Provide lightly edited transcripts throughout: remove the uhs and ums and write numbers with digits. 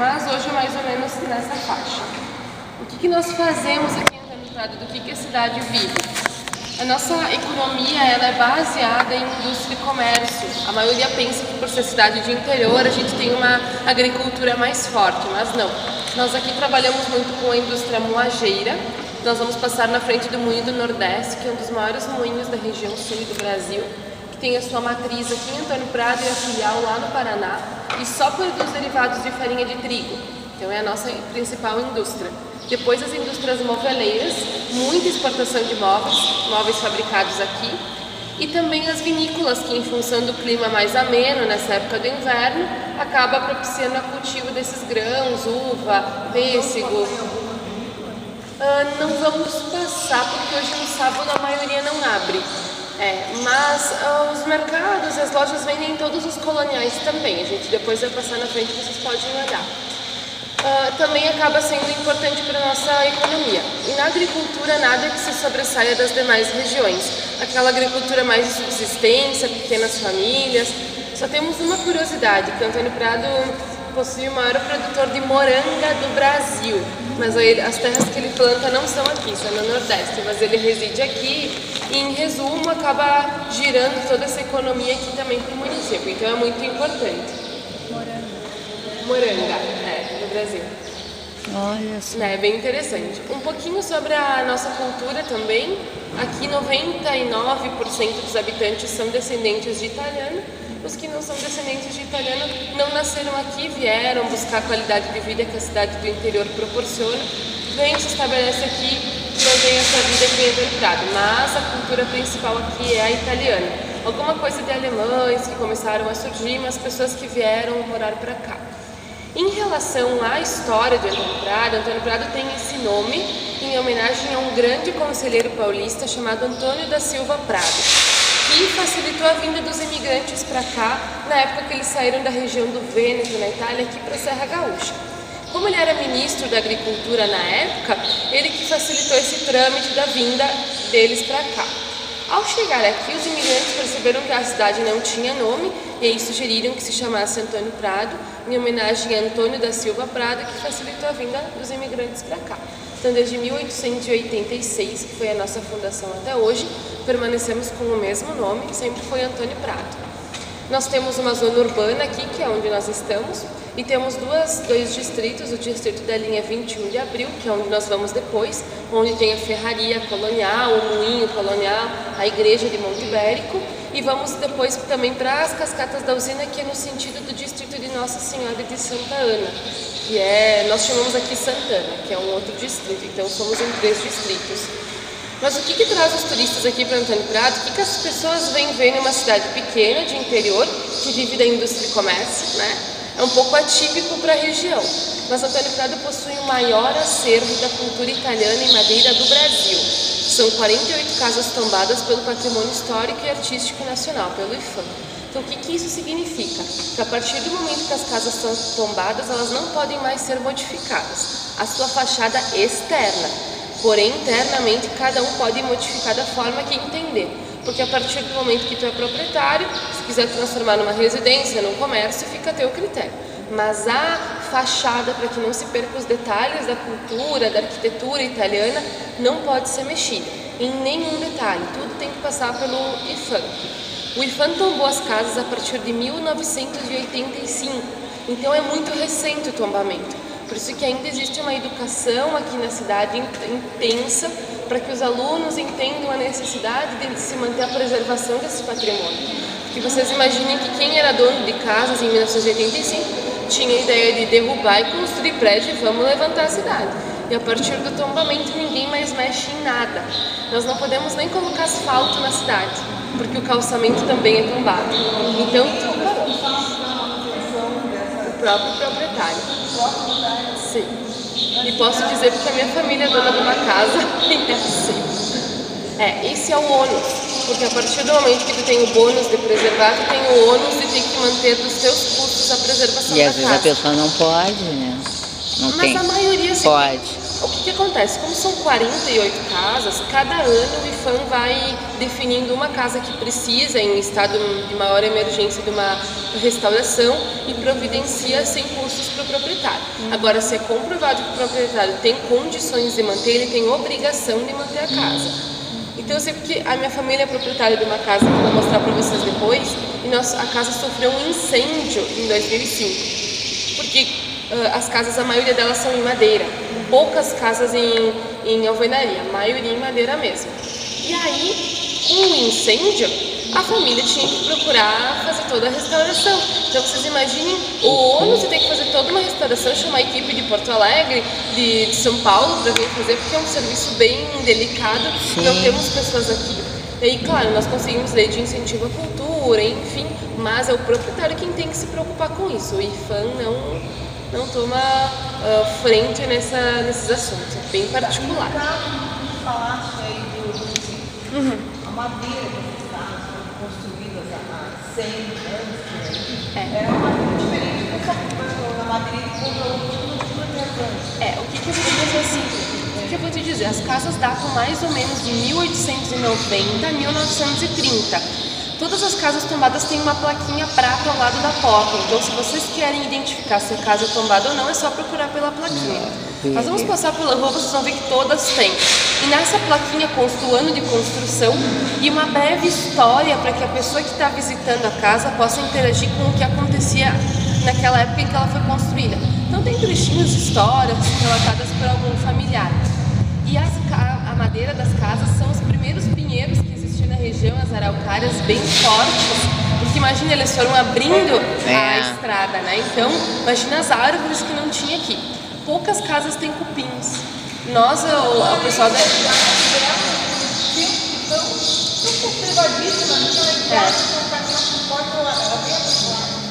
mas hoje é mais ou menos nessa faixa. O que nós fazemos aqui em Antônio Prado, do que a cidade vive? A nossa economia ela é baseada em indústria e comércio. A maioria pensa que por ser cidade de interior a gente tem uma agricultura mais forte, mas não. Nós aqui trabalhamos muito com a indústria moageira. Nós vamos passar na frente do Moinho do Nordeste, que é um dos maiores moinhos da região sul do Brasil, que tem a sua matriz aqui em Antônio Prado e a filial lá no Paraná, e só produz derivados de farinha de trigo. Então é a nossa principal indústria. Depois as indústrias moveleiras, muita exportação de móveis fabricados aqui, e também as vinícolas, que em função do clima mais ameno, nessa época do inverno, acaba propiciando o cultivo desses grãos, uva, pêssego. Não vamos passar, porque hoje no sábado a maioria não abre. Mas os mercados, as lojas vendem todos os coloniais também. A gente depois vai passar na frente, vocês podem olhar. Também acaba sendo importante para a nossa economia. E na agricultura, nada que se sobressaia das demais regiões. Aquela agricultura mais de subsistência, pequenas famílias. Só temos uma curiosidade, que Antônio Prado possui o maior produtor de moranga do Brasil. Mas as terras que ele planta não são aqui, são no Nordeste. Mas ele reside aqui e, em resumo, acaba girando toda essa economia aqui também para o município. Então é muito importante. Moranga, no Brasil. Olha só. É bem interessante. Um pouquinho sobre a nossa cultura também. Aqui 99% dos habitantes são descendentes de italiano. Os que não são descendentes de italiano não nasceram aqui, vieram buscar a qualidade de vida que a cidade do interior proporciona. Vem, se estabelece aqui e mantém a sua vida aqui em Antônio Prado. Mas a cultura principal aqui é a italiana. Alguma coisa de alemães que começaram a surgir, mas pessoas que vieram morar para cá. Em relação à história de Antônio Prado tem esse nome em homenagem a um grande conselheiro paulista chamado Antônio da Silva Prado, que facilitou a vinda dos imigrantes para cá na época que eles saíram da região do Vêneto, na Itália, aqui para a Serra Gaúcha. Como ele era ministro da Agricultura na época, ele que facilitou esse trâmite da vinda deles para cá. Ao chegar aqui, os imigrantes perceberam que a cidade não tinha nome e aí sugeriram que se chamasse Antônio Prado, em homenagem a Antônio da Silva Prado, que facilitou a vinda dos imigrantes para cá. Então, desde 1886, que foi a nossa fundação até hoje, permanecemos com o mesmo nome, que sempre foi Antônio Prado. Nós temos uma zona urbana aqui, que é onde nós estamos, e temos dois distritos, o distrito da linha 21 de Abril, que é onde nós vamos depois, onde tem a ferraria colonial, o moinho colonial, a igreja de Monte Ibérico, e vamos depois também para as Cascatas da Usina, que é no sentido do distrito de Nossa Senhora de Santa Ana, que nós chamamos aqui Santana, que é um outro distrito, então somos em 3 distritos. Mas o que traz os turistas aqui para Antônio Prado? O que as pessoas vêm ver numa cidade pequena, de interior, que vive da indústria e comércio, né? É um pouco atípico para a região. Mas Antônio Prado possui o maior acervo da cultura italiana em madeira do Brasil. São 48 casas tombadas pelo Patrimônio Histórico e Artístico Nacional, pelo IPHAN. Então, o que isso significa? Que a partir do momento que as casas são tombadas, elas não podem mais ser modificadas. A sua fachada externa. Porém, internamente, cada um pode modificar da forma que entender. Porque a partir do momento que tu é proprietário, se quiser transformar numa residência, num comércio, fica a teu critério. Mas a fachada, para que não se perca os detalhes da cultura, da arquitetura italiana, não pode ser mexida. Em nenhum detalhe. Tudo tem que passar pelo IPHAN. O IPHAN tombou as casas a partir de 1985. Então é muito recente o tombamento. Por isso que ainda existe uma educação aqui na cidade intensa para que os alunos entendam a necessidade de se manter a preservação desse patrimônio. Porque vocês imaginem que quem era dono de casas em 1985 tinha a ideia de derrubar e construir prédio e vamos levantar a cidade. E a partir do tombamento ninguém mais mexe em nada. Nós não podemos nem colocar asfalto na cidade, porque o calçamento também é tombado. Então, o próprio proprietário. Sim. E posso dizer porque a minha família é dona de uma casa e é assim. Esse é o ônus. Porque a partir do momento que tu tem o bônus de preservar, tu tem o ônus de ter que manter dos teus custos a preservação da casa. E às vezes a pessoa não pode, né? Mas a maioria pode. O que acontece? Como são 48 casas, cada ano o IPHAN vai definindo uma casa que precisa, em estado de maior emergência, de uma restauração e providencia sem custos para o proprietário. Agora, se é comprovado que o proprietário tem condições de manter, ele tem obrigação de manter a casa. Então, eu sei porque a minha família é proprietária de uma casa que eu vou mostrar para vocês depois, e a casa sofreu um incêndio em 2005, porque as casas, a maioria delas são em madeira, poucas casas em alvenaria, a maioria em madeira mesmo. E aí, com o incêndio, a família tinha que procurar fazer toda a restauração. Então vocês imaginem o ônus de ter que fazer toda uma restauração, chamar a equipe de Porto Alegre, de São Paulo para vir fazer, porque é um serviço bem delicado. Sim. Não temos pessoas aqui. E aí, claro, nós conseguimos lei de incentivo à cultura, enfim, mas é o proprietário quem tem que se preocupar com isso. O IFAM não toma frente nesses assuntos, é bem particular. Falaste aí a madeira das casas foram construídas há 100 anos, é uma madeira diferente da madeira que comprou o que eu vou te dizer assim? O que eu vou te dizer? As casas datam mais ou menos de 1890 a 1930. Todas as casas tombadas têm uma plaquinha prata ao lado da porta. Então, se vocês querem identificar se a casa é tombada ou não, é só procurar pela plaquinha. Nós vamos passar pela rua, vocês vão ver que todas têm. E nessa plaquinha consta o ano de construção e uma breve história para que a pessoa que está visitando a casa possa interagir com o que acontecia naquela época em que ela foi construída. Então, tem trechinhos de histórias relatadas por algum familiar. E a madeira das casas são os primeiros pinheiros que existiam na região, as araucárias bem fortes, porque imagina, eles foram abrindo a estrada, né? Então, imagina as árvores que não tinha aqui. Poucas casas têm cupins. Nós, o pessoal da...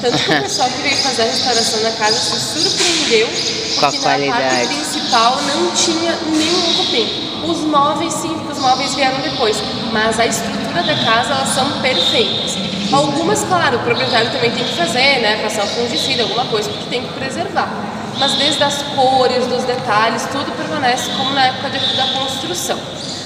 Tanto que o pessoal que veio fazer a restauração da casa se surpreendeu porque na parte principal não tinha nenhum cupim. Os móveis sim, porque os móveis vieram depois, mas a estrutura da casa, elas são perfeitas. Algumas, claro, o proprietário também tem que fazer, né, passar um fungicida, alguma coisa, porque tem que preservar. Mas desde as cores, dos detalhes, tudo permanece como na época da construção.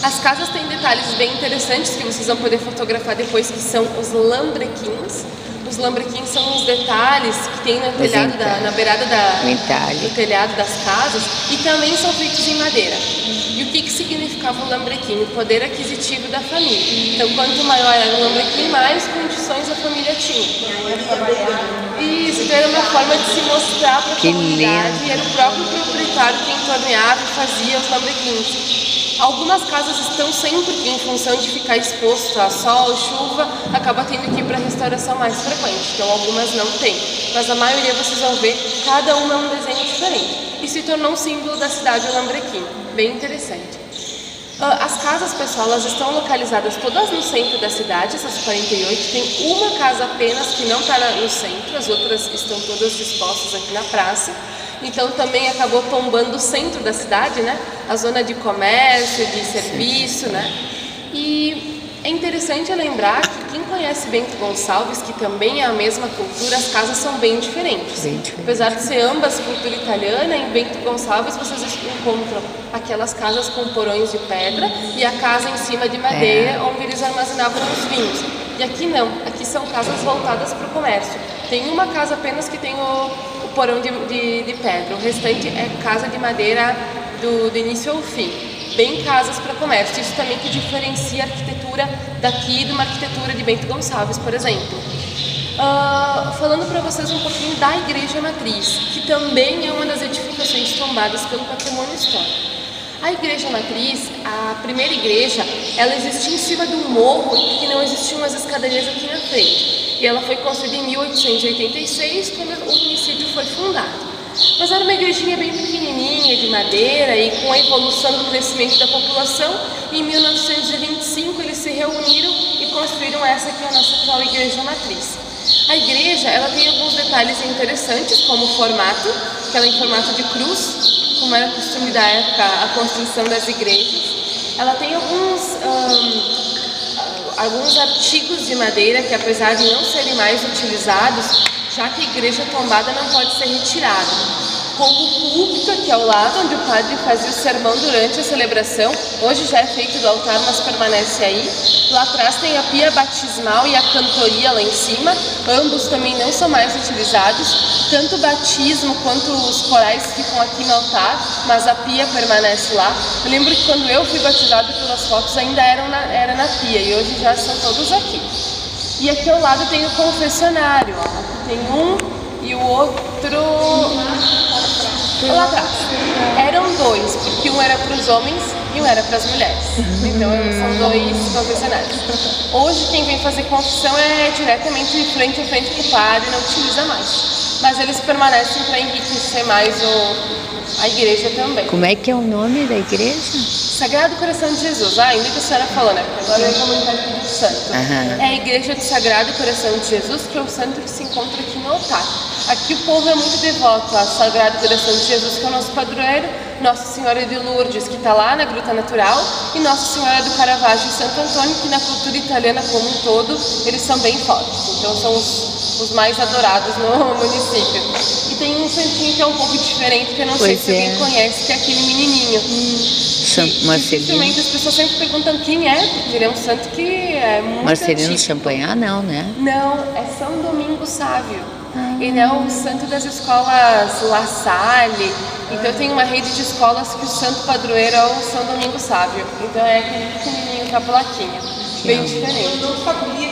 As casas têm detalhes bem interessantes que vocês vão poder fotografar depois, que são os lambrequins. Os lambrequins são os detalhes que tem no telhado, na beirada do telhado das casas, e também são feitos em madeira. E o que significava o lambrequim? O poder aquisitivo da família. Então, quanto maior era o lambrequim, mais condições a família tinha. Isso, então era uma forma de se mostrar para a comunidade, e era o próprio proprietário quem torneava e fazia os lambrequins. Algumas casas estão sempre, em função de ficar exposto a sol, chuva, acaba tendo que ir para restauração mais frequente. Então algumas não tem, mas a maioria vocês vão ver, cada uma é um desenho diferente. E se tornou um símbolo da cidade, o lambrequim. Bem interessante. As casas, pessoal, elas estão localizadas todas no centro da cidade, essas 48. Tem uma casa apenas que não está no centro, as outras estão todas dispostas aqui na praça. Então também acabou tombando o centro da cidade, né? A zona de comércio, de serviço, né? E é interessante lembrar que quem conhece Bento Gonçalves, que também é a mesma cultura, as casas são bem diferentes. Apesar de ser ambas cultura italiana, em Bento Gonçalves vocês encontram aquelas casas com porões de pedra e a casa em cima de madeira, onde eles armazenavam os vinhos. E aqui não, aqui são casas voltadas para o comércio. Tem uma casa apenas que tem o porão de pedra, o restante é casa de madeira do início ao fim, bem casas para comércio. Isso também que diferencia a arquitetura daqui de uma arquitetura de Bento Gonçalves, por exemplo. Falando para vocês um pouquinho da Igreja Matriz, que também é uma das edificações tombadas pelo patrimônio histórico. A Igreja Matriz, a primeira igreja, ela existia em cima de um morro que não existiam as escadarias aqui na frente. E ela foi construída em 1886, quando o município foi fundado. Mas era uma igrejinha bem pequenininha, de madeira, e com a evolução do crescimento da população, em 1925 eles se reuniram e construíram essa que é a nossa atual Igreja Matriz. A igreja, ela tem alguns detalhes interessantes, como o formato, que ela é em formato de cruz, como era costume da época a construção das igrejas. Ela tem alguns artigos de madeira que, apesar de não serem mais utilizados, já que a igreja tombada não pode ser retirada, como o púlpito, que é ao lado, onde o padre fazia o sermão durante a celebração. Hoje já é feito do altar, mas permanece aí. Lá atrás tem a pia batismal e a cantoria lá em cima. Ambos também não são mais utilizados. Tanto o batismo quanto os corais ficam aqui no altar, mas a pia permanece lá. Eu lembro que quando eu fui batizado pelas fotos ainda era na pia, e hoje já são todos aqui. E aqui ao lado tem o confessionário, ó. Aqui tem um e o outro lá atrás. Eram dois, porque um era para os homens e um era para as mulheres. Então são dois confessionários. Hoje quem vem fazer confissão é diretamente de frente a frente com o padre, não utiliza mais. Mas eles permanecem para enriquecer mais a igreja também. Como é que é o nome da igreja? Sagrado Coração de Jesus. Ainda que a senhora falou, né? Porque agora eu vou comentar aqui do santo. É a igreja do Sagrado Coração de Jesus, que é o santo que se encontra aqui no altar. Aqui o povo é muito devoto ao Sagrado Coração de Jesus, que é o nosso padroeiro, Nossa Senhora de Lourdes, que está lá na Gruta Natural, e Nossa Senhora do Caravaggio e Santo Antônio, que na cultura italiana como um todo, eles são bem fortes. Então são os mais adorados no município. E tem um santinho que é um pouco diferente, que eu não sei se alguém conhece, que é aquele menininho. Santo Marcelino. Dificilmente as pessoas sempre perguntam quem é, porque ele é um santo que é muito Marcelino antigo. Champagnat, não, né? Não, é São Domingo Sávio. Ele é o santo das escolas La Salle. Então tem uma rede de escolas que o santo padroeiro é o São Domingo Sávio. Então é aquele pequenininho com a plaquinha. Bem diferente. Eu não sabia